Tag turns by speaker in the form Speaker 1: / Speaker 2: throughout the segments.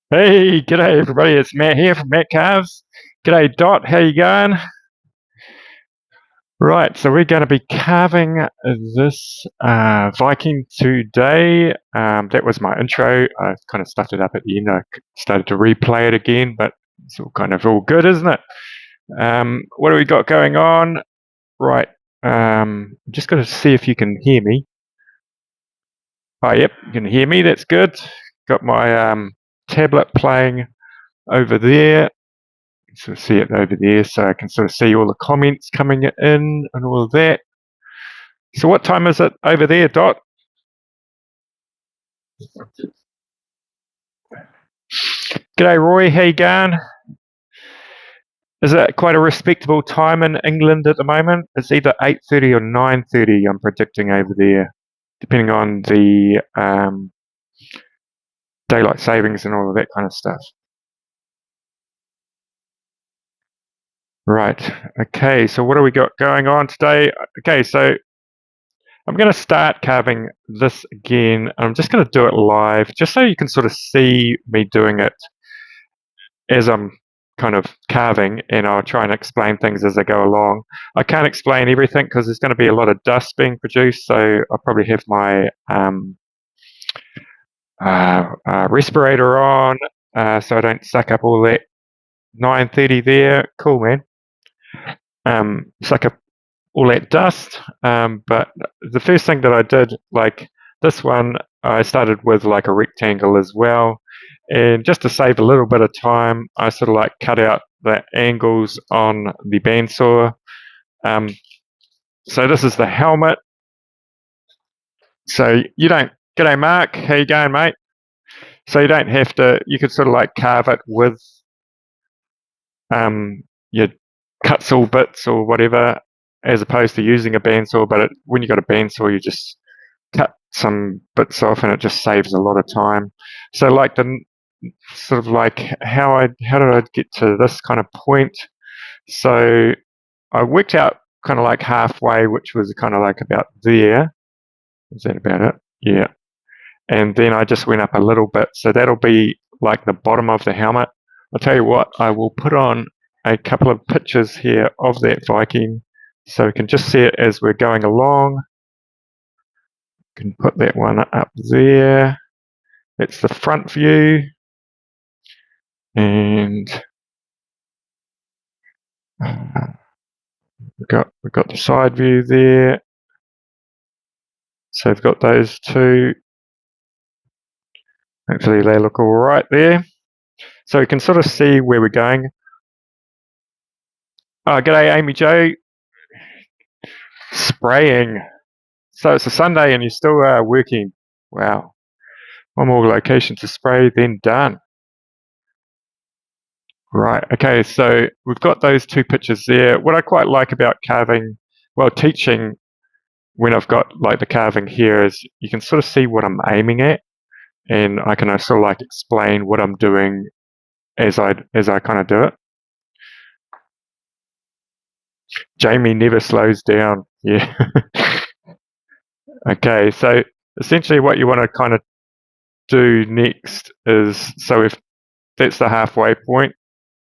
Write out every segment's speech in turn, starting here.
Speaker 1: Hey, g'day everybody. It's Matt here from Matt Carves. G'day Dot, how you going? Right, so we're going to be carving this Viking today. That was my intro. I kind of stuffed it up at the end. I started to replay it again, but it's all kind of all good, isn't it? What do we got going on? Right, I'm just going to see if you can hear me. Oh, yep, you can hear me. That's good. Got my tablet playing over there. Sort of see it over there, so I can sort of see all the comments coming in and all of that. So what time is it over there, Dot? G'day, Roy. How you going? Is it quite a respectable time in England at the moment? It's either 8:30 or 9:30. I'm predicting over there, depending on the daylight savings and all of that kind of stuff. Right. Okay. So what do we got going on today? Okay. So I'm going to start carving this again. I'm just going to do it live, just so you can sort of see me doing it as I'm kind of carving, and I'll try and explain things as I go along. I can't explain everything because there's going to be a lot of dust being produced, so I'll probably have my respirator on so I don't suck up all that 930 there. Cool, man. Suck up all that dust. But the first thing that I did, like this one, I started with like a rectangle as well. And just to save a little bit of time, I sort of like cut out the angles on the bandsaw. Um, so this is the helmet. So you don't, g'day Mark, how you going, mate? So you don't have to, you could sort of like carve it with your cut saw bits or whatever, as opposed to using a bandsaw. But when you got a bandsaw, you just cut some bits off, and it just saves a lot of time. So like the sort of like how did I get to this kind of point? So I worked out kind of like halfway, which was kind of like about there. Is that about it? Yeah. And then I just went up a little bit. So that'll be like the bottom of the helmet. I'll tell you what, I will put on a couple of pictures here of that Viking so we can just see it as we're going along. Can put that one up there. That's the front view. And we've got the side view there. So we've got those two. Hopefully they look all right there. So we can sort of see where we're going. Oh, g'day, Amy Jo. Spraying. So it's a Sunday and you're still working. Wow. One more location to spray, then done. Right. Okay. So we've got those two pictures there. What I quite like about carving, well, teaching when I've got like the carving here is you can sort of see what I'm aiming at, and I can sort of like explain what I'm doing as I kind of do it. Jamie never slows down. Yeah. Okay. So essentially, what you want to kind of do next is, so if that's the halfway point,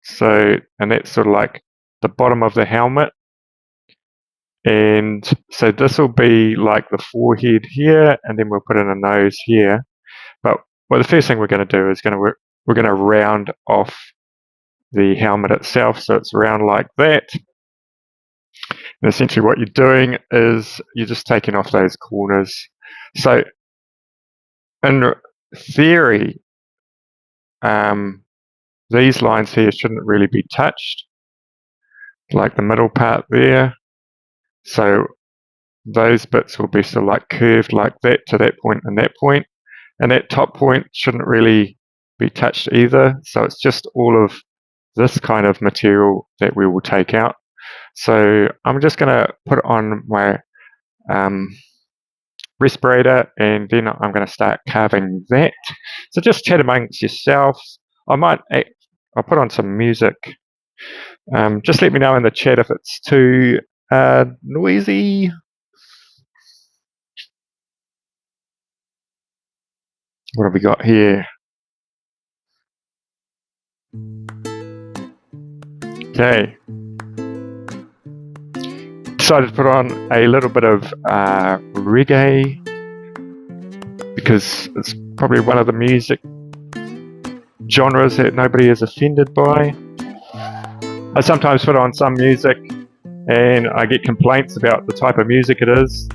Speaker 1: so and that's sort of like the bottom of the helmet, and so this will be like the forehead here, and then we'll put in a nose here. But well, the first thing we're going to do is we're going to round off the helmet itself, so it's round like that. And essentially, what you're doing is you're just taking off those corners. So in theory, these lines here shouldn't really be touched, like the middle part there. So those bits will be sort of like curved like that to that point and that point. And that top point shouldn't really be touched either. So it's just all of this kind of material that we will take out. So I'm just going to put on my respirator, and then I'm going to start carving that. So just chat amongst yourselves. I'll put on some music. Just let me know in the chat if it's too noisy. What have we got here? Okay. Decided to put on a little bit of reggae because it's probably one of the music genres that nobody is offended by. I sometimes put on some music and I get complaints about the type of music it is.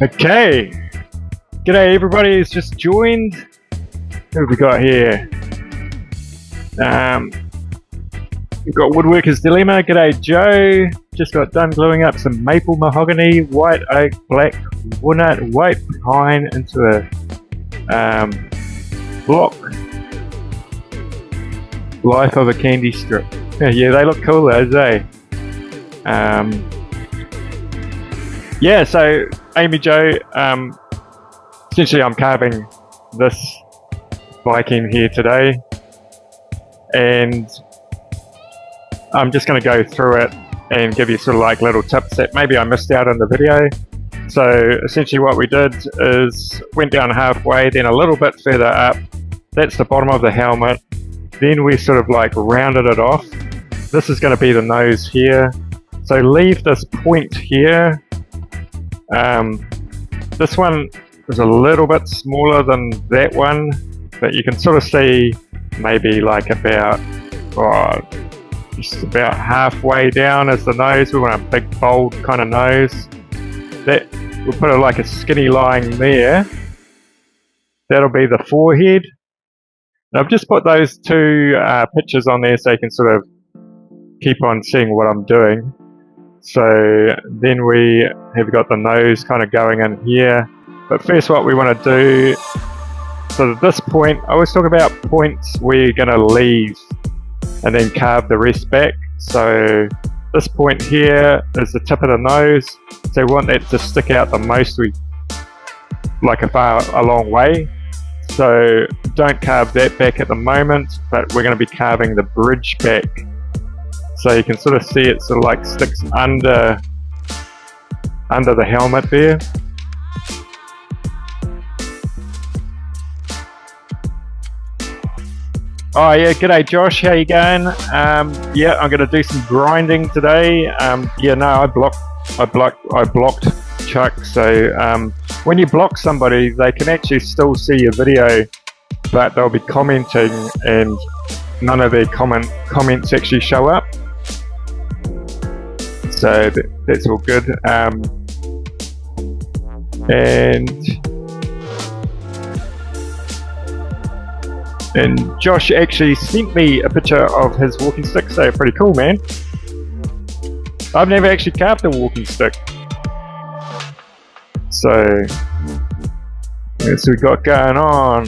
Speaker 1: Okay. G'day everybody who's just joined. Who have we got here? We've got Woodworker's Dilemma. G'day Joe. Just got done gluing up some maple mahogany, white oak, black walnut, white pine into a block. Life of a candy strip. Yeah, they look cool those, eh? Yeah, so Amy Joe, essentially I'm carving this Viking here today, and I'm just going to go through it and give you sort of like little tips that maybe I missed out on the video. So essentially what we did is went down halfway, then a little bit further up. That's the bottom of the helmet. Then we sort of like rounded it off. This is going to be the nose here. So leave this point here. This one is a little bit smaller than that one, but you can sort of see maybe like about just about halfway down is the nose. We want a big bold kind of nose. That we'll put like a skinny line there. That'll be the forehead. And I've just put those two pictures on there so you can sort of keep on seeing what I'm doing. So then we have got the nose kind of going in here. But first what we want to do, so at this point, I always talk about points we're going to leave and then carve the rest back. So this point here is the tip of the nose, so we want that to stick out the most, like a long way. So don't carve that back at the moment, but we're going to be carving the bridge back. So you can sort of see it sort of like sticks under the helmet there. Oh yeah, g'day Josh, how you going? Yeah, I'm going to do some grinding today. Yeah, no, I blocked Chuck. So when you block somebody, they can actually still see your video, but they'll be commenting, and none of their comments actually show up. So that's all good. And Josh actually sent me a picture of his walking stick, so pretty cool, man. I've never actually carved a walking stick. So that's what we got going on.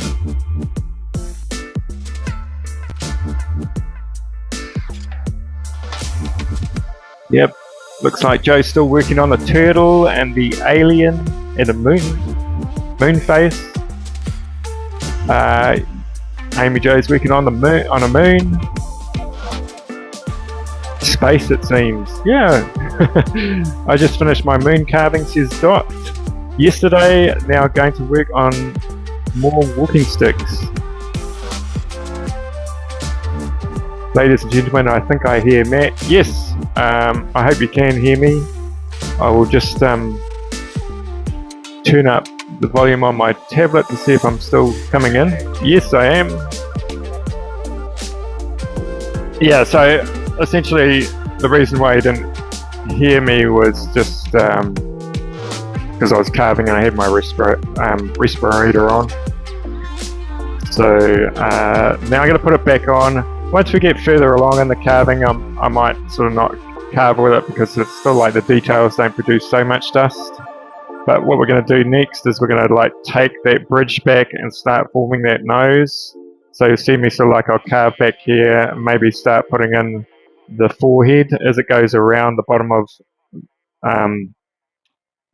Speaker 1: Yep, looks like Joe's still working on the turtle and the alien and the moon face. Amy Jo's working on a moon. Space, it seems. Yeah. I just finished my moon carving, says Dot, yesterday. Now going to work on more walking sticks. Ladies and gentlemen, I think I hear Matt. Yes, I hope you can hear me. I will just turn up the volume on my tablet to see if I'm still coming in. Yes, I am. Yeah, so essentially the reason why you didn't hear me was just because I was carving and I had my respirator on. So now I'm going to put it back on. Once we get further along in the carving, I might sort of not carve with it because it's still like the details don't produce so much dust. But what we're going to do next is we're going to like take that bridge back and start forming that nose. So you see me sort of like I'll carve back here and maybe start putting in the forehead as it goes around the bottom of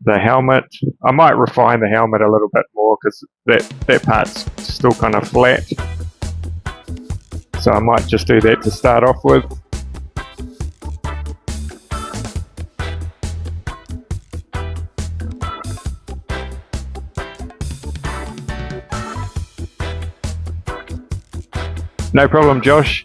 Speaker 1: the helmet. I might refine the helmet a little bit more because that part's still kind of flat. So I might just do that to start off with. No problem, Josh.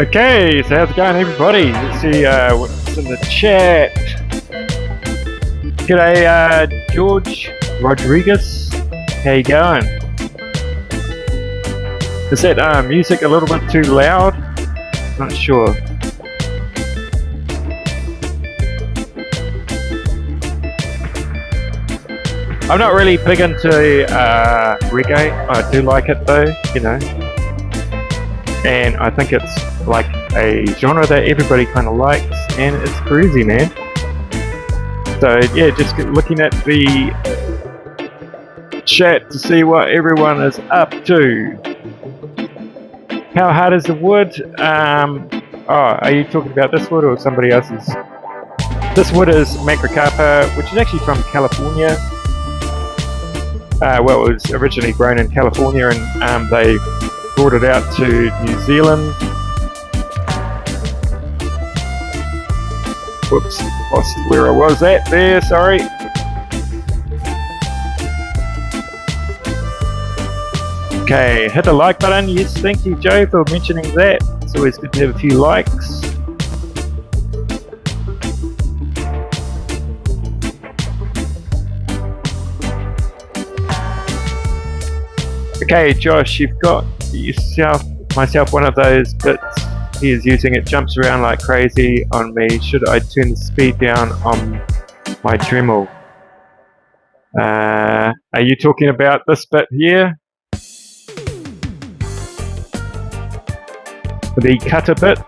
Speaker 1: Okay, so how's it going, everybody? Let's see what's in the chat. G'day, George Rodriguez. How you going? Is that music a little bit too loud? Not sure. I'm not really big into reggae. I do like it though, you know. And I think it's like a genre that everybody kind of likes, and it's crazy, man. So yeah, just looking at the chat to see what everyone is up to. How hard is the wood? Oh, are you talking about this wood or somebody else's? This wood is Macrocarpa, which is actually from California. Well, it was originally grown in California, and they brought it out to New Zealand. Whoops, lost where I was at there, sorry. Okay, hit the like button. Yes, thank you, Joe, for mentioning that. It's always good to have a few likes. Okay, Josh, you've got myself one of those bits. He is using it, jumps around like crazy on me. Should I turn the speed down on my Dremel? Are you talking about this bit here? The cutter bit?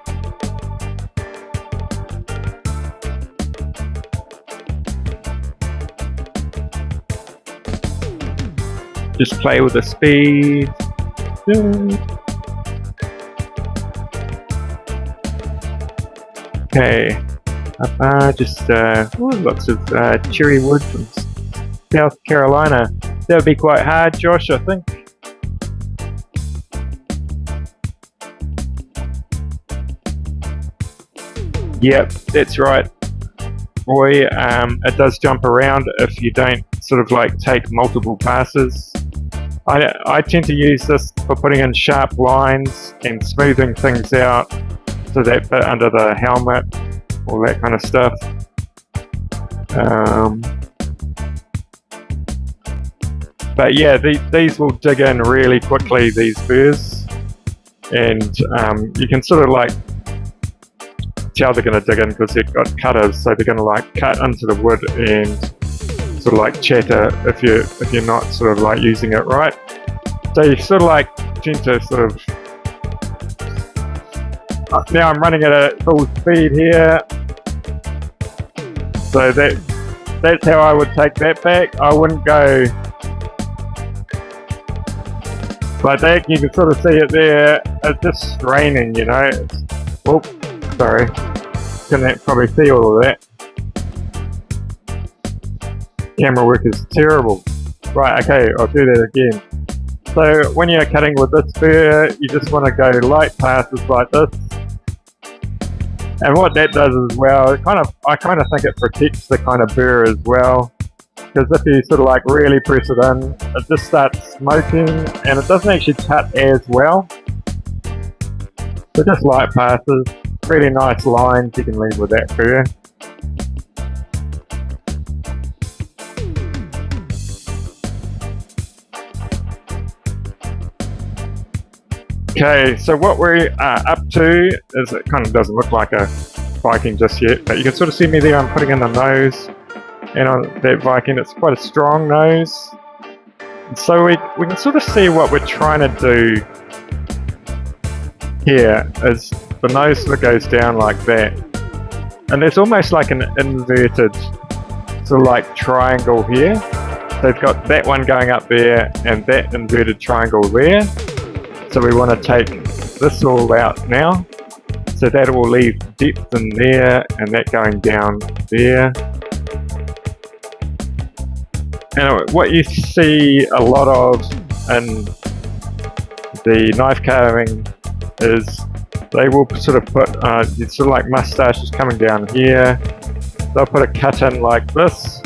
Speaker 1: Just play with the speed. Okay. Lots of cherry wood from South Carolina. That would be quite hard, Josh, I think. Yep, that's right, Roy. It does jump around if you don't sort of like take multiple passes. I tend to use this for putting in sharp lines and smoothing things out, so that bit under the helmet, all that kind of stuff. But yeah, these will dig in really quickly, these burrs, and you can sort of like tell they're going to dig in because they've got cutters, so they're going to like cut into the wood and sort of like chatter if you're not sort of like using it right. So you sort of like tend to sort of. Now I'm running at full speed here, so that's how I would take that back. I wouldn't go like that. You can sort of see it there. It's just straining, you know. Oh, sorry. Can probably see all of that. Camera work is terrible. Right, okay, I'll do that again. So when you're cutting with this burr, you just want to go light passes like this. And what that does as well, I kind of think it protects the kind of burr as well. Because if you sort of like really press it in, it just starts smoking and it doesn't actually cut as well. So just light passes, really nice lines you can leave with that burr. Okay, so what we are up to is, it kind of doesn't look like a Viking just yet, but you can sort of see me there. I'm putting in the nose, and on that Viking it's quite a strong nose. And so we can sort of see what we're trying to do here is the nose sort of goes down like that, and there's almost like an inverted sort of like triangle here. They've got that one going up there and that inverted triangle there. So we want to take this all out now. So that will leave depth in there and that going down there. And what you see a lot of in the knife carving is they will sort of put, it's sort of like Mustache is coming down here. They'll put a cut in like this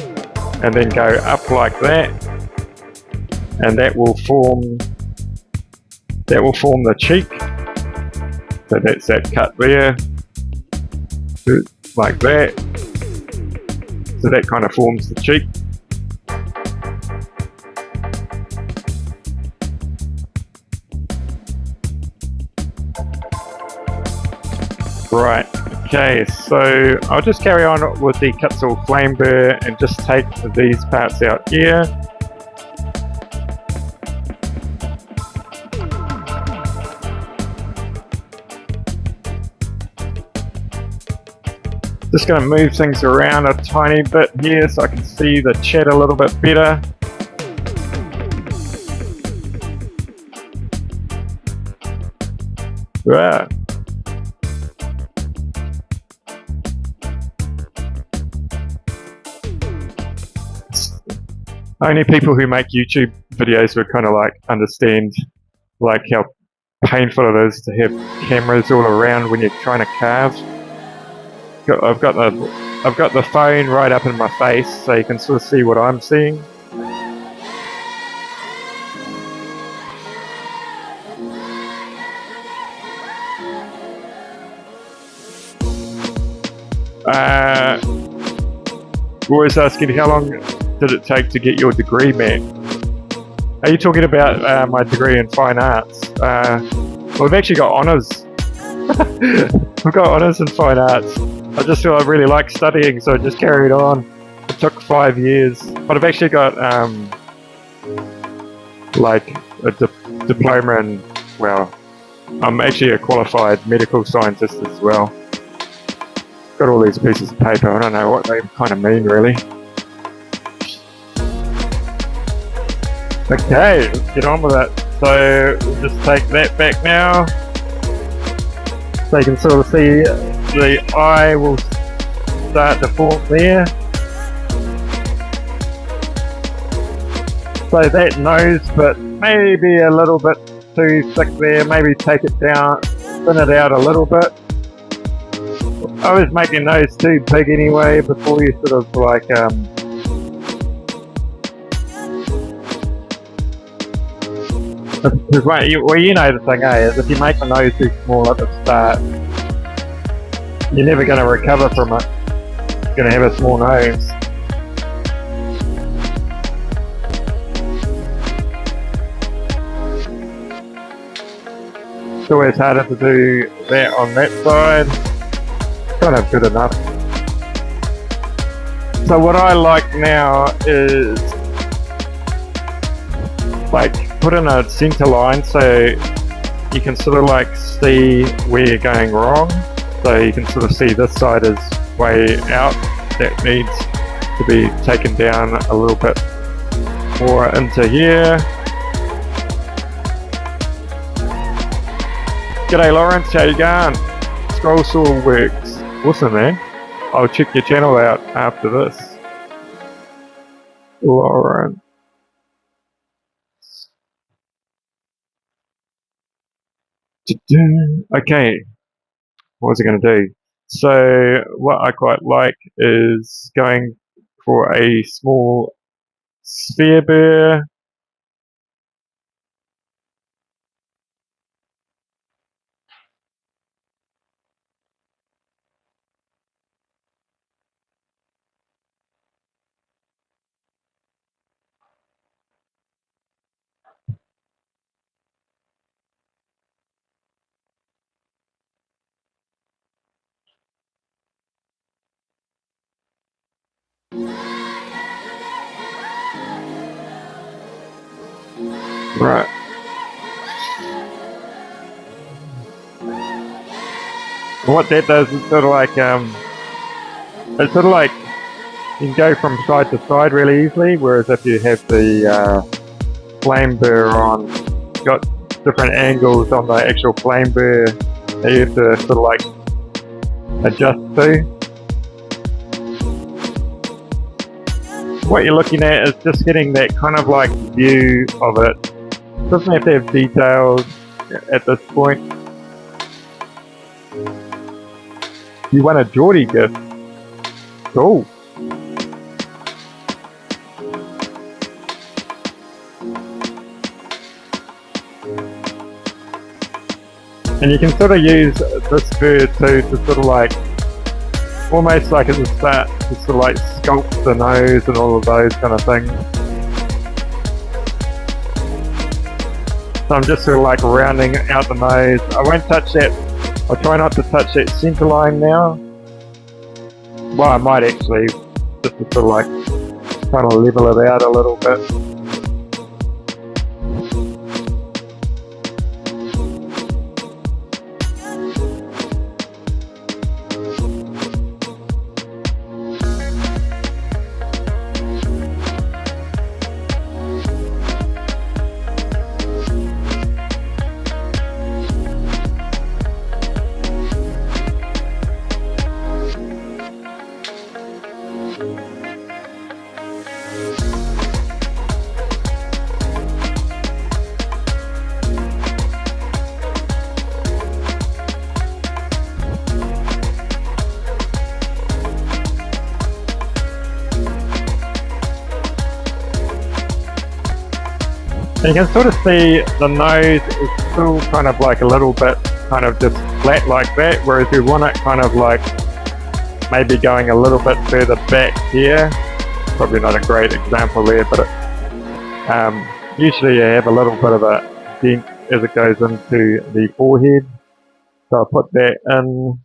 Speaker 1: and then go up like that. And that will form the cheek. So that's that cut there, like that. So that kind of forms the cheek. Right, okay, so I'll just carry on with the Kutzall flame burr and just take these parts out here. Just going to move things around a tiny bit here so I can see the chat a little bit better. Right. Only people who make YouTube videos would kind of like understand like how painful it is to have cameras all around when you're trying to carve. I've got the phone right up in my face, so you can sort of see what I'm seeing. Always asking how long did it take to get your degree, Matt? Are you talking about my degree in fine arts? We've actually got honours. We've got honours in fine arts. I just feel I really like studying, so I just carried on. It took 5 years, but I've actually got like a diploma in, well, I'm actually a qualified medical scientist as well. Got all these pieces of paper, I don't know what they kind of mean really. Okay, let's get on with it. So we'll just take that back now. So you can sort of see the eye will start to form there. So that nose bit maybe a little bit too thick there, maybe take it down, thin it out a little bit. I was making those too big anyway before you sort of like well, you know the thing, is if you make the nose too small at the start, you're never going to recover from it. You're going to have a small nose. It's always harder to do that on that side. Kind of good enough. So what I like now is like put in a center line so you can sort of like see where you're going wrong. So you can sort of see this side is way out. That needs to be taken down a little bit more into here. G'day Lawrence, how you going? Scroll saw works. Awesome, man. I'll check your channel out after this. Lawrence. Okay, what was I going to do? So what I quite like is going for a small sphere burr. Right. What that does is sort of like it's sort of like you can go from side to side really easily, whereas if you have the flame burr on, you've got different angles on the actual flame burr that you have to sort of like adjust to. What you're looking at is just getting that kind of like view of it. It doesn't have to have details at this point. You want a Geordie gift? Cool. And you can sort of use this burr too to sort of like, almost like at the start, to sort of like sculpt the nose and all of those kind of things. So I'm just sort of like rounding out the nose. I won't touch that. I'll try not to touch that center line now. Well, I might actually, just to sort of like kind of level it out a little bit. And you can sort of see the nose is still kind of like a little bit kind of just flat like that, whereas we want it kind of like maybe going a little bit further back here. Probably not a great example there, but Usually you have a little bit of a dent as it goes into the forehead. So I'll put that in.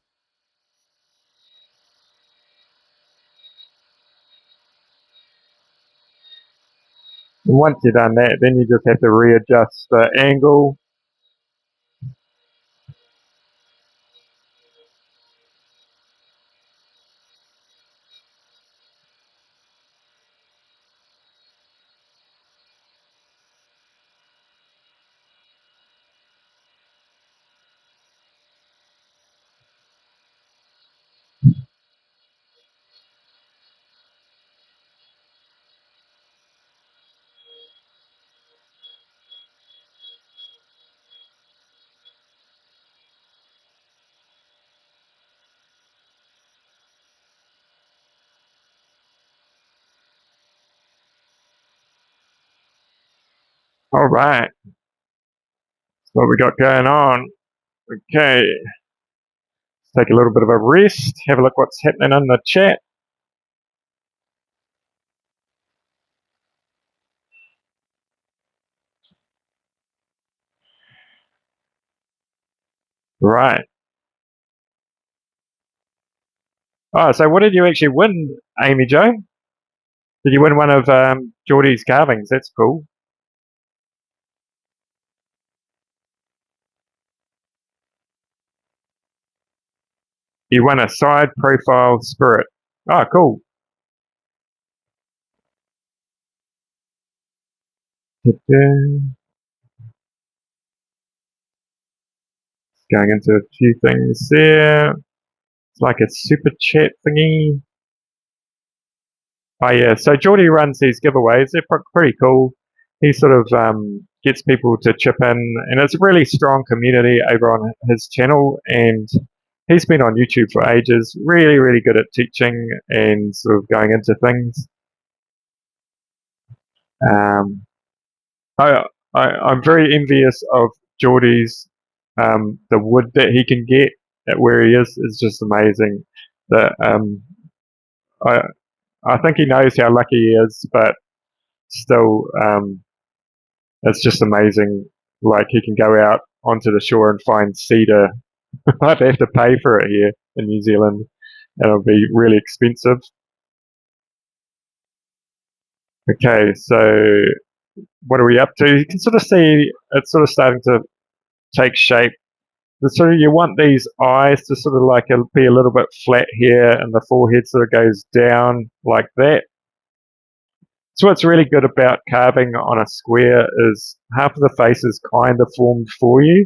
Speaker 1: And once you've done that, then you just have to readjust the angle. All right, what we got going on. Okay, take a little bit of a rest, have a look what's happening in the chat. Right. Oh, so what did you actually win, Amy Jo? Did you win one of Geordie's carvings? That's cool. You won a side profile spirit. Oh, cool. Going into a few things there. It's like a super chat thingy. Oh yeah, so Geordie runs these giveaways. They're pretty cool. He sort of gets people to chip in, and it's a really strong community over on his channel. And he's been on YouTube for ages. Really, really good at teaching and sort of going into things. Um, I, I'm very envious of Geordie's. The wood that he can get at where he is just amazing. That I I think he knows how lucky he is, but still, it's just amazing. Like he can go out onto the shore and find cedar. I'd have to pay for it here in New Zealand, and it'll be really expensive. Okay, so what are we up to? You can sort of see it's sort of starting to take shape. So you want these eyes to sort of like be a little bit flat here, and the forehead sort of goes down like that. So what's really good about carving on a square is half of the face is kind of formed for you.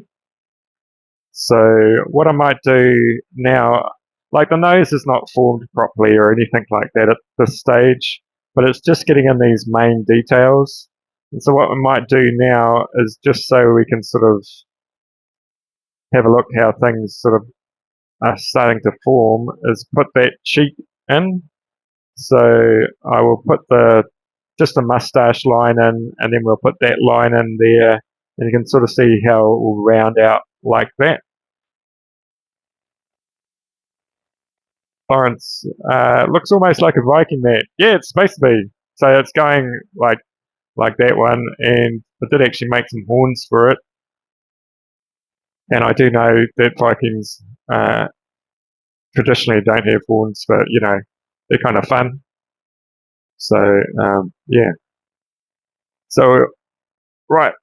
Speaker 1: So what I might do now, like the nose is not formed properly or anything like that at this stage, but it's just getting in these main details. And so what we might do now is just so we can sort of have a look how things sort of are starting to form is put that cheek in. So I will put just a mustache line in, and then we'll put that line in there, and you can sort of see how it will round out like that. Lawrence looks almost like a Viking man. Yeah, it's supposed to be. So it's going like that one, and I did actually make some horns for it. And I do know that Vikings traditionally don't have horns, but they're kind of fun. So yeah. So right,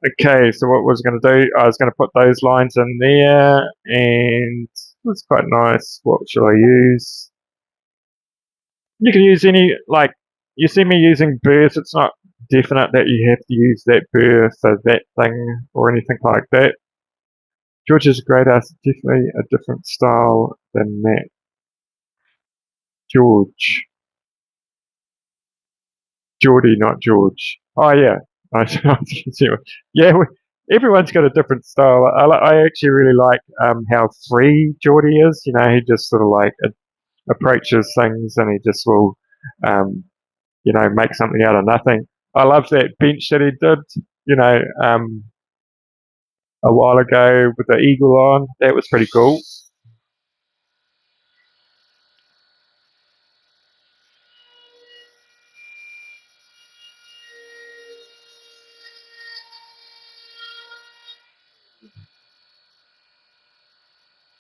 Speaker 1: okay. So what was I going to do? I was going to put those lines in there, and that's quite nice. What should I use? You can use any, like, you see me using birth, it's not definite that you have to use that birth or that thing or anything like that. George is a great artist, definitely a different style than Matt. George. Geordie, not George. Oh, yeah. Yeah, everyone's got a different style. I actually really like how free Geordie is. He just sort of like approaches things and he just will um, make something out of nothing. I love that bench that he did, a while ago with the eagle on. That was pretty cool.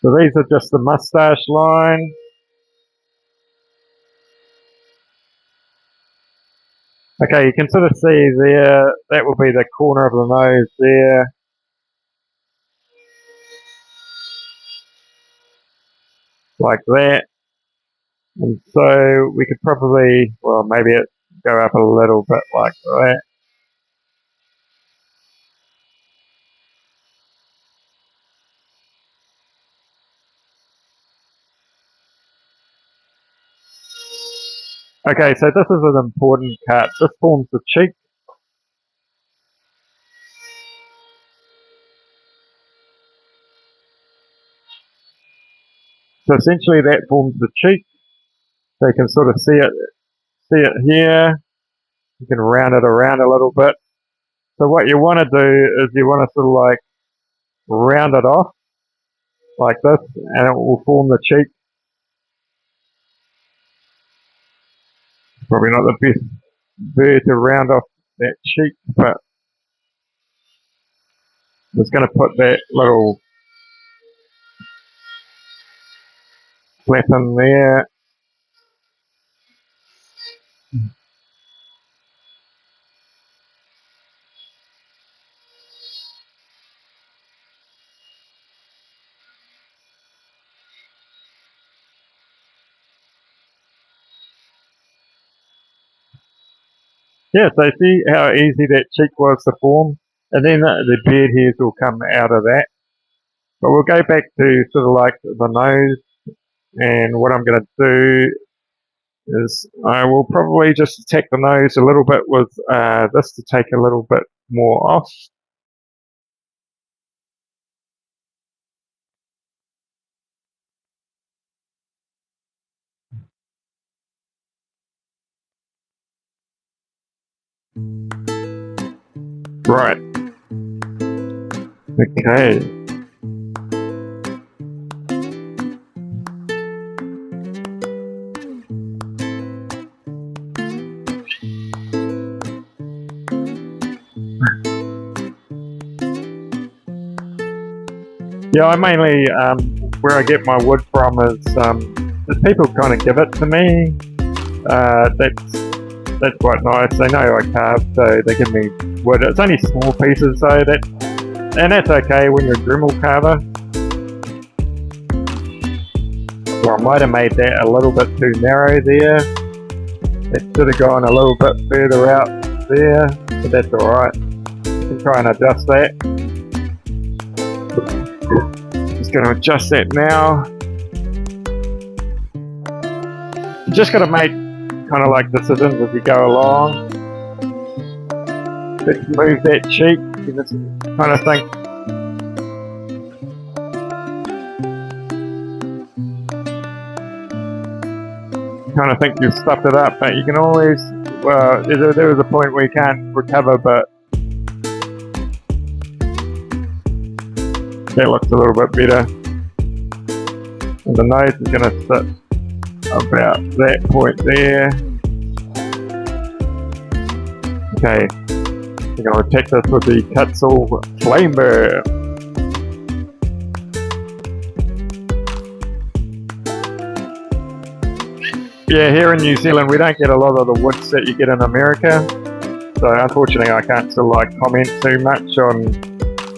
Speaker 1: So these are just the mustache line. Okay, you can sort of see there, that will be the corner of the nose there. Like that. And so we could probably, well, maybe it go up a little bit like that. Okay, so this is an important cut. This forms the cheek. So essentially that forms the cheek. So you can sort of see it here. You can round it around a little bit. So what you want to do is you want to sort of like round it off like this, and it will form the cheek. Probably not the best way to round off that cheek, but I'm just going to put that little flap in there. Yeah, so see how easy that cheek was to form? And then the beard hairs will come out of that. But we'll go back to sort of like the nose, and what I'm going to do is I will probably just attack the nose a little bit with this to take a little bit more off. Right. Okay. Yeah, I mainly, where I get my wood from is people kind of give it to me. That's quite nice. They know I carve, so they give me wood. It's only small pieces, so and that's okay when you're a Dremel carver. Well, I might have made that a little bit too narrow there. It should have gone a little bit further out there, but that's alright. You can try and adjust that. Just going to adjust that now. You just got to make kind of like decisions as you go along. Let's move that cheek. You just kind of think, you've stuffed it up, but you can always, well, there is a point where you can't recover, but that looks a little bit better. And the nose is going to sit about that point there. Okay, we're going to attack this with the Kutzel Flame Burr. Yeah, here in New Zealand we don't get a lot of the woods that you get in America, so unfortunately I can't sort of like comment too much on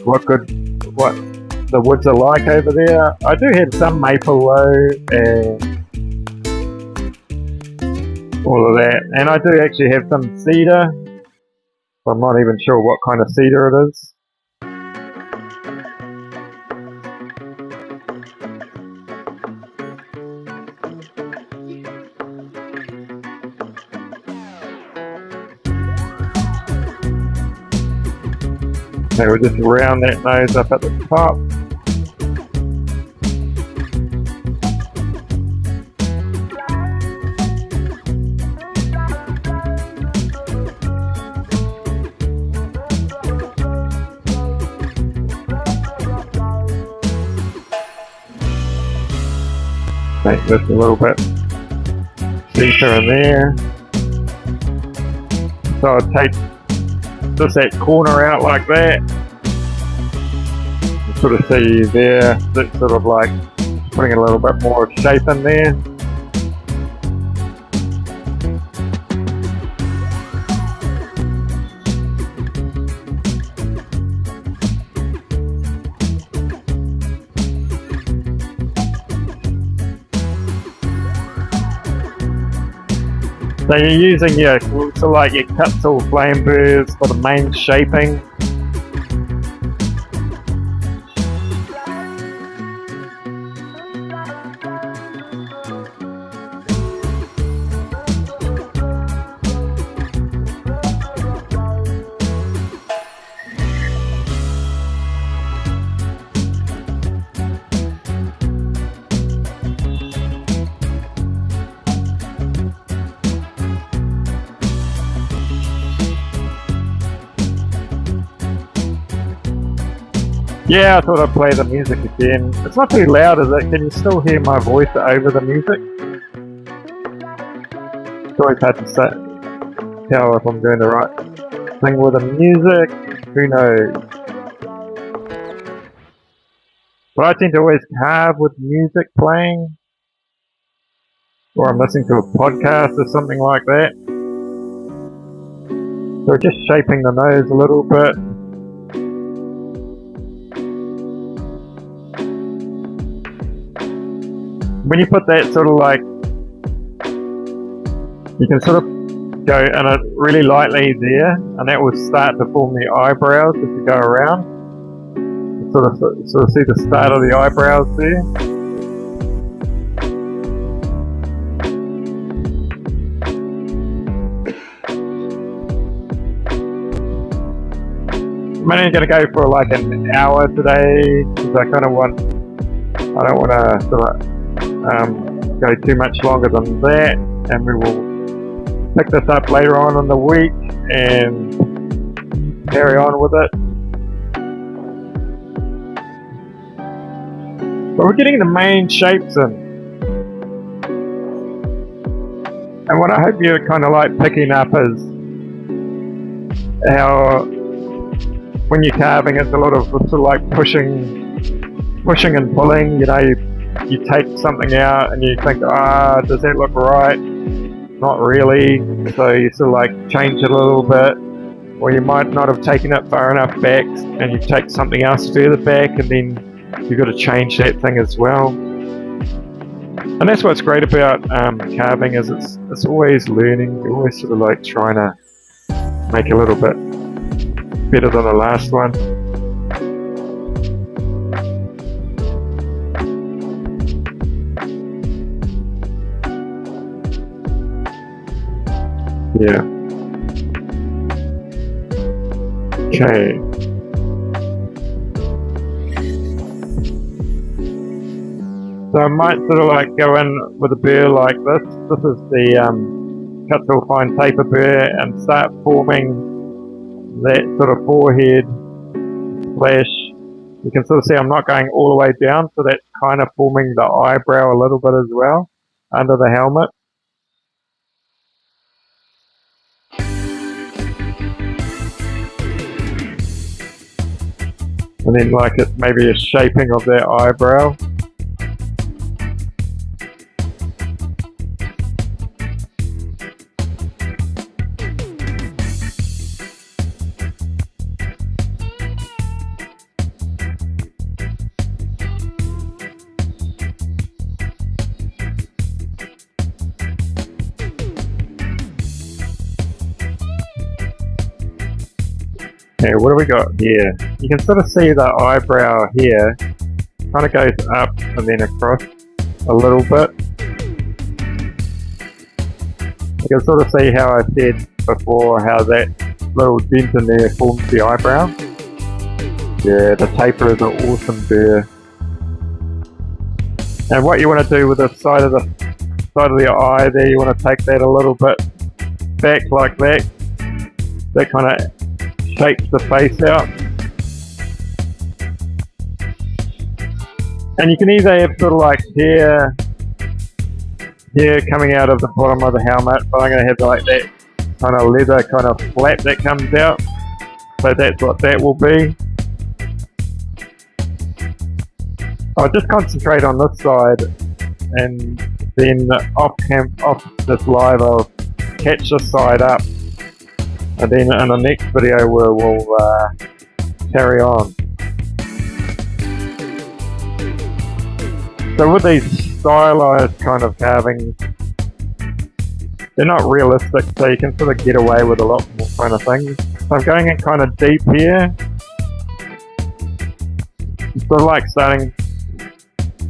Speaker 1: what the woods are like over there. I do have some maple though, and all of that, and I do actually have some cedar. I'm not even sure what kind of cedar it is. Okay, we'll just round that nose up at the top. Make this a little bit deeper in there. So I'll take just that corner out like that. You sort of see there, that sort of like putting a little bit more shape in there. So you're using your sort of like your cut tool flame burrs for the main shaping. Yeah, I thought I'd play the music again. It's not too loud, is it? Can you still hear my voice over the music? It's always hard to tell if I'm doing the right thing with the music. Who knows? But I tend to always carve with music playing. Or I'm listening to a podcast or something like that. So just shaping the nose a little bit. When you put that sort of like, you can sort of go in it really lightly there, and that will start to form the eyebrows as you go around. You sort of see the start of the eyebrows there. I'm only going to go for like an hour today because I don't want to sort of go too much longer than that, and we will pick this up later on in the week and carry on with it. But we're getting the main shapes in, and what I hope you're kind of like picking up is how when you're carving it's a lot of sort of like pushing and pulling. You know, you take something out and you think, does that look right? Not really. So you sort of like change it a little bit, or you might not have taken it far enough back and you take something else further back, and then you've got to change that thing as well. And that's what's great about carving, is it's always learning. You're always sort of like trying to make a little bit better than the last one. Yeah. Okay. So I might sort of like go in with a burr like this. This is the cut tool fine taper burr, and start forming that sort of forehead slash. You can sort of see I'm not going all the way down, so that's kind of forming the eyebrow a little bit as well under the helmet. And then like it maybe a shaping of that eyebrow. Okay, what do we got here? You can sort of see the eyebrow here kind of goes up and then across a little bit. You can sort of see how I said before how that little dent in there forms the eyebrow. Yeah, the taper is an awesome burr. And what you want to do with the side of the eye there, you want to take that a little bit back like that. That kind of shapes the face out. And you can either have sort of like hair coming out of the bottom of the helmet, but I'm going to have like that kind of leather kind of flap that comes out. So that's what that will be. I'll just concentrate on this side, and then off this live I'll catch this side up, and then in the next video we'll carry on. So with these stylized kind of carvings, they're not realistic, so you can sort of get away with a lot more kind of things. So I'm going in kind of deep here, sort of like starting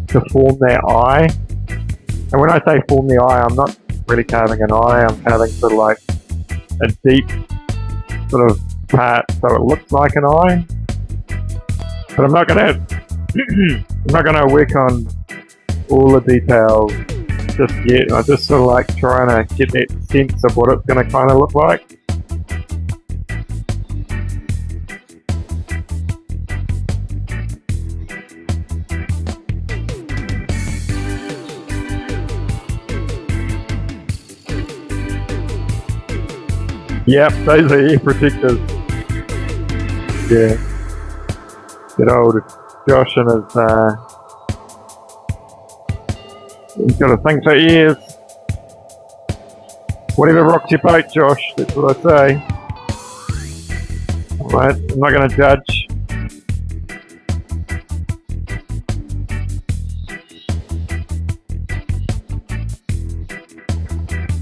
Speaker 1: to form their eye. And when I say form the eye, I'm not really carving an eye, I'm carving sort of like a deep sort of part so it looks like an eye. But I'm not gonna work on all the details just yet. I'm just sort of like trying to get that sense of what it's gonna kinda look like. Yep, those are ear protectors. Yeah. Good old Josh and his, he's got a thing for ears. Whatever rocks your boat, Josh, that's what I say. Alright, I'm not going to judge.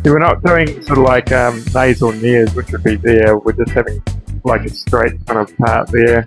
Speaker 1: See, we're not doing sort of like nasal nears, which would be there. We're just having like a straight kind of part there.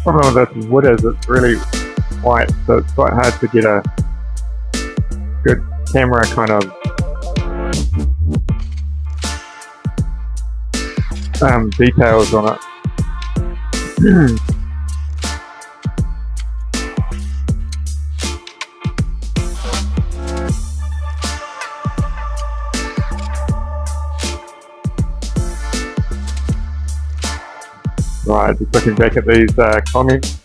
Speaker 1: Problem with this wood is it's really white, so it's quite hard to get a good camera kind of details on it. Right, just looking back at these comments.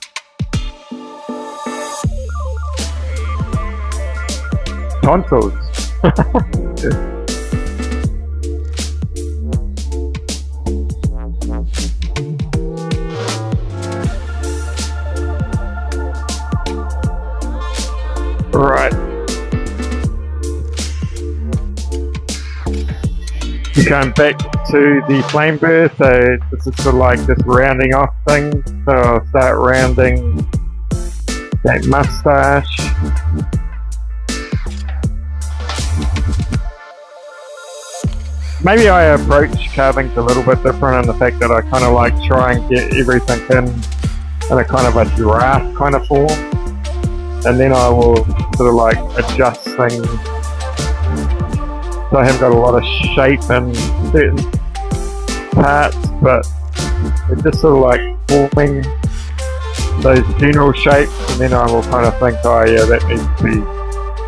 Speaker 1: Tonsils. Yeah. Right. You come back to the flame burst, so this is sort of like this rounding off thing. So I'll start rounding that mustache. Maybe I approach carvings a little bit different in the fact that I kind of like try and get everything in a kind of a draft kind of form, and then I will sort of like adjust things so I haven't got a lot of shape in certain parts, but it's just sort of like forming those general shapes, and then I will kind of think, oh yeah, that needs to be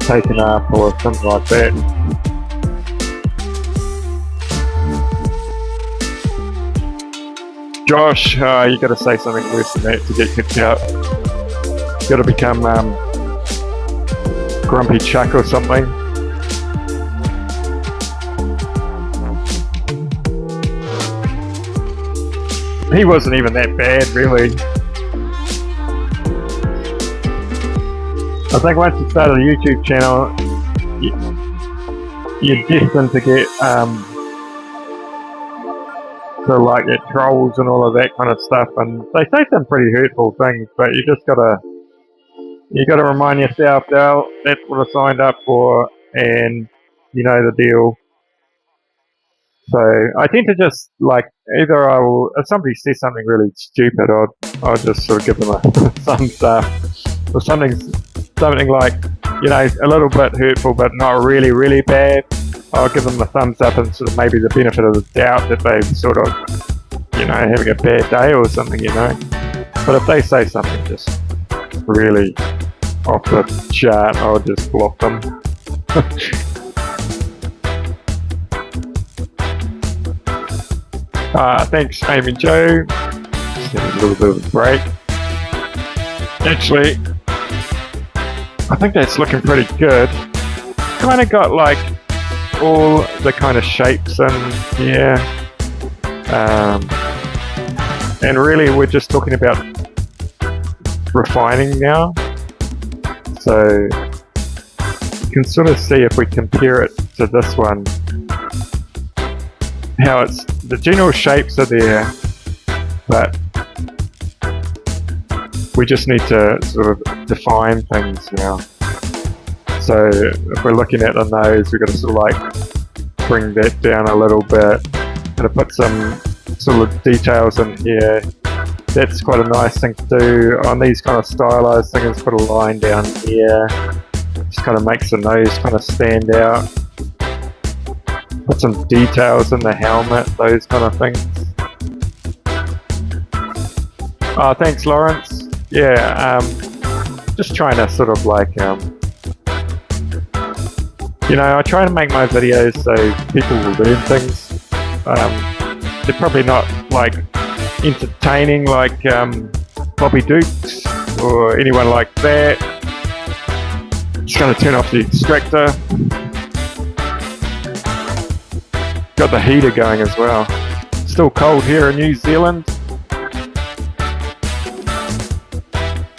Speaker 1: taken up or something like that. Josh, you got to say something worse than that to get kicked out. You got to become Grumpy Chuck or something. He wasn't even that bad, really. I think once you start a YouTube channel, you're destined to get so like your trolls and all of that kind of stuff, and they say some pretty hurtful things, but you gotta remind yourself that that's what I signed up for, and you know the deal. So I tend to just like either I will if somebody says something really stupid, I'll just sort of give them a thumbs up, or something like a little bit hurtful but not really really bad. I'll give them a thumbs up and sort of maybe the benefit of the doubt that they've sort of having a bad day or something. But if they say something just really off the chart, I'll just block them. Thanks, Amy Joe. Just need a little bit of a break. Actually, I think that's looking pretty good. Kind of got like all the kind of shapes in here. And really we're just talking about refining now. So you can sort of see if we compare it to this one, how the general shapes are there, but we just need to sort of define things now. So if we're looking at the nose, we've got to sort of like bring that down a little bit, and put some sort of details in here. That's quite a nice thing to do. On these kind of stylized things, put a line down here. Just kind of makes the nose kind of stand out. Put some details in the helmet, those kind of things. Oh, thanks, Lawrence. Yeah, just trying to sort of like, I try to make my videos so people will learn things. They're probably not like entertaining like Bobby Dukes or anyone like that. Just going to turn off the extractor. Got the heater going as well. Still cold here in New Zealand.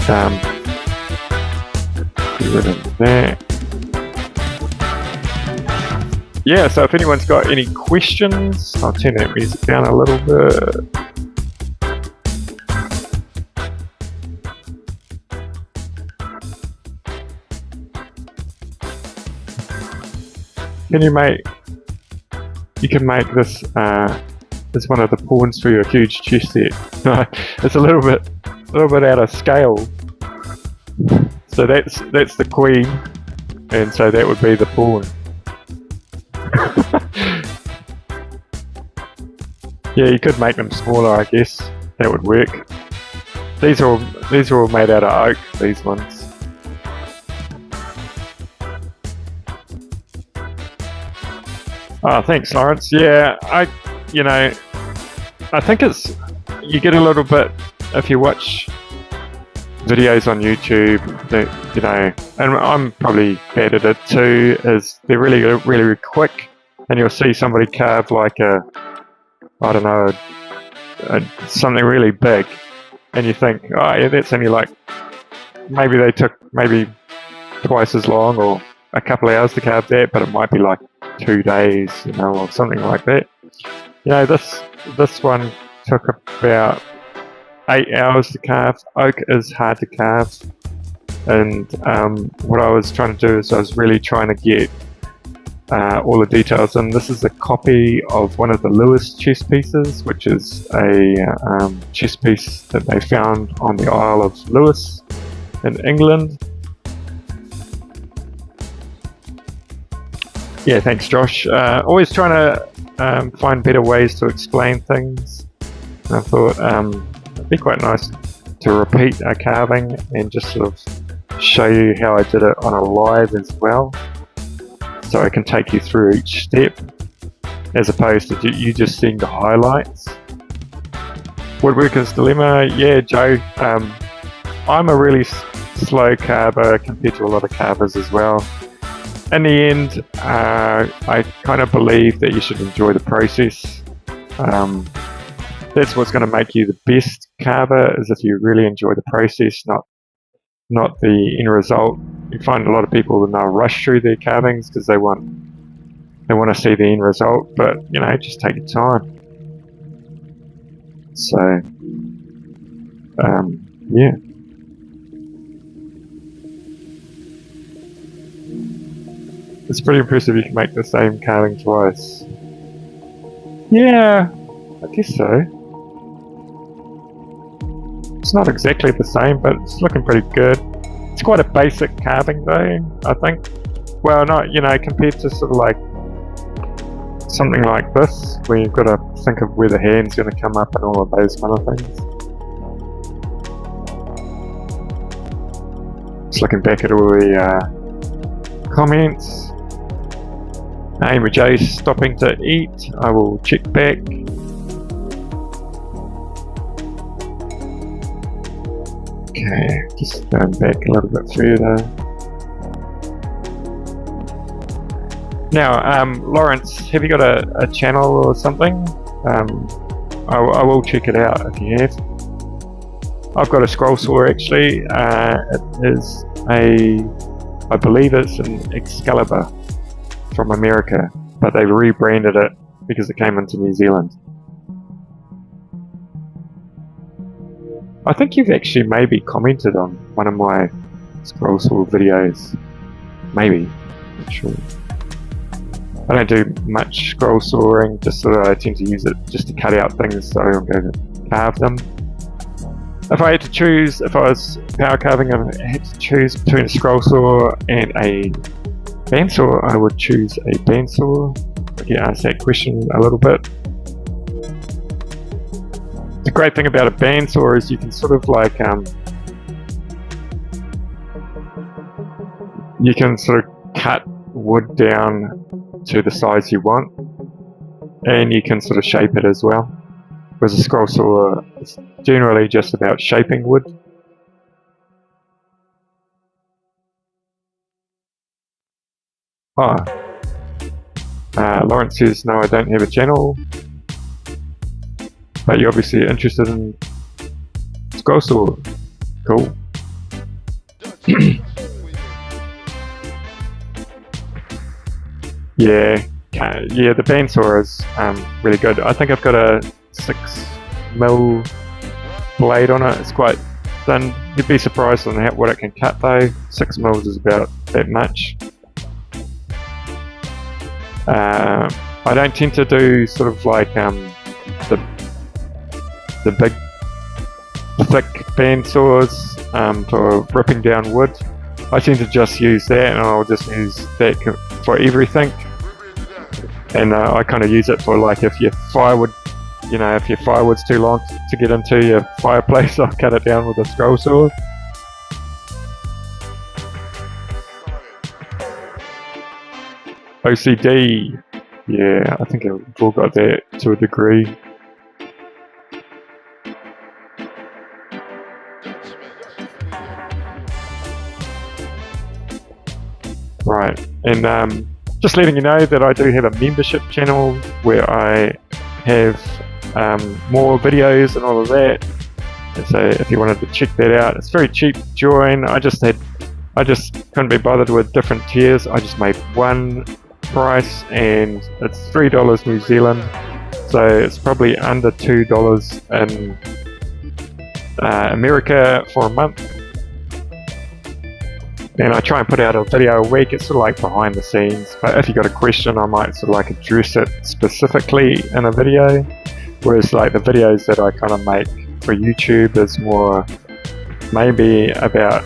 Speaker 1: Get rid of that. Yeah, so if anyone's got any questions, I'll turn that music down a little bit. You can make this as one of the pawns for your huge chess set. It's a little bit out of scale. So that's the queen, and so that would be the pawn. Yeah, you could make them smaller, I guess. That would work. These are all made out of oak. These ones. Oh, thanks, Lawrence. Yeah, I think you get a little bit if you watch videos on YouTube that and I'm probably bad at it too. Is they're really really quick, and you'll see somebody carve like something really big, and you think, oh yeah, that's only like maybe they took twice as long or a couple of hours to carve that, but it might be like 2 days, or something like that. This one took about 8 hours to carve. Oak is hard to carve, and what I was trying to do is I was really trying to get all the details, and this is a copy of one of the Lewis chess pieces, which is a chess piece that they found on the Isle of Lewis in England. Yeah, thanks, Josh. Always trying to find better ways to explain things. And I thought it'd be quite nice to repeat a carving and just sort of show you how I did it on a live as well, so I can take you through each step as opposed to you just seeing the highlights. Woodworker's Dilemma, yeah, Joe. I'm a really slow carver compared to a lot of carvers as well. In the end, I kind of believe that you should enjoy the process. That's what's going to make you the best carver, is if you really enjoy the process, not the end result. You find a lot of people now rush through their carvings because they want to see the end result, but just take your time. So yeah. It's pretty impressive you can make the same carving twice. Yeah, I guess so. It's not exactly the same, but it's looking pretty good. It's quite a basic carving though, I think. Well, not, compared to sort of like something like this, where you've got to think of where the hand's going to come up and all of those kind of things. Just looking back at all the comments. Amy J's stopping to eat. I will check back. Okay, just going back a little bit further. Now, Lawrence, have you got a channel or something? I will check it out if you have. I've got a scroll saw actually. It is I believe it's an Excalibur from America, but they've rebranded it because it came into New Zealand. I think you've actually maybe commented on one of my scroll saw videos. Maybe, not sure. I don't do much scroll sawing, just sort of I tend to use it just to cut out things so I don't go to carve them. If I had to choose, if I was power carving and I had to choose between a scroll saw and a bandsaw, I would choose a bandsaw. I get asked that question a little bit. The great thing about a bandsaw is you can sort of like you can sort of cut wood down to the size you want, and you can sort of shape it as well. Whereas a scroll saw is generally just about shaping wood. Lawrence says, no, I don't have a channel. But you're obviously interested in scroll saw. Cool. Yeah, the bandsaw is really good. I think I've got a 6mm blade on it. It's quite thin. You'd be surprised on what it can cut though. 6mm is about that much. I don't tend to do sort of like the big thick bandsaws for ripping down wood. I tend to just use that, and I'll just use that for everything. And I kind of use it for like if your firewood, if your firewood's too long to get into your fireplace, I'll cut it down with a scroll saw. OCD, yeah, I think we've all got that to a degree. Right, and just letting you know that I do have a membership channel where I have more videos and all of that. And so if you wanted to check that out, it's very cheap to join. I just couldn't be bothered with different tiers. I just made one price, and it's $3 New Zealand, so it's probably under $2 in America for a month. And I try and put out a video a week. It's sort of like behind the scenes, but if you got a question, I might sort of like address it specifically in a video, whereas like the videos that I kind of make for YouTube is more maybe about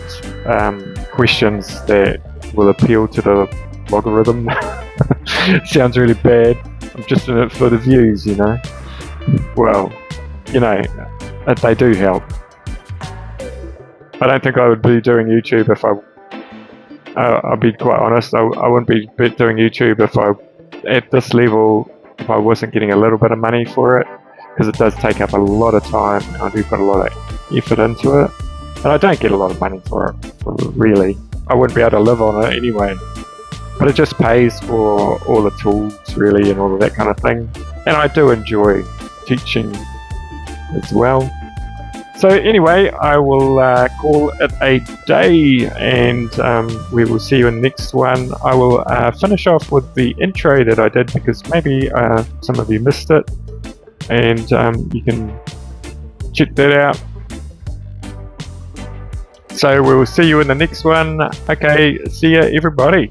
Speaker 1: questions that will appeal to the logarithm. Sounds really bad. I'm just in it for the views, Well, they do help. I don't think I would be doing YouTube if I'll be quite honest, I wouldn't be doing YouTube at this level, if I wasn't getting a little bit of money for it, because it does take up a lot of time. I do put a lot of effort into it, and I don't get a lot of money for it, really. I wouldn't be able to live on it anyway, but it just pays for all the tools, really, and all of that kind of thing, and I do enjoy teaching as well. So anyway, I will call it a day, and we will see you in the next one. I will finish off with the intro that I did, because maybe some of you missed it, and you can check that out. So we will see you in the next one. Okay, see ya everybody.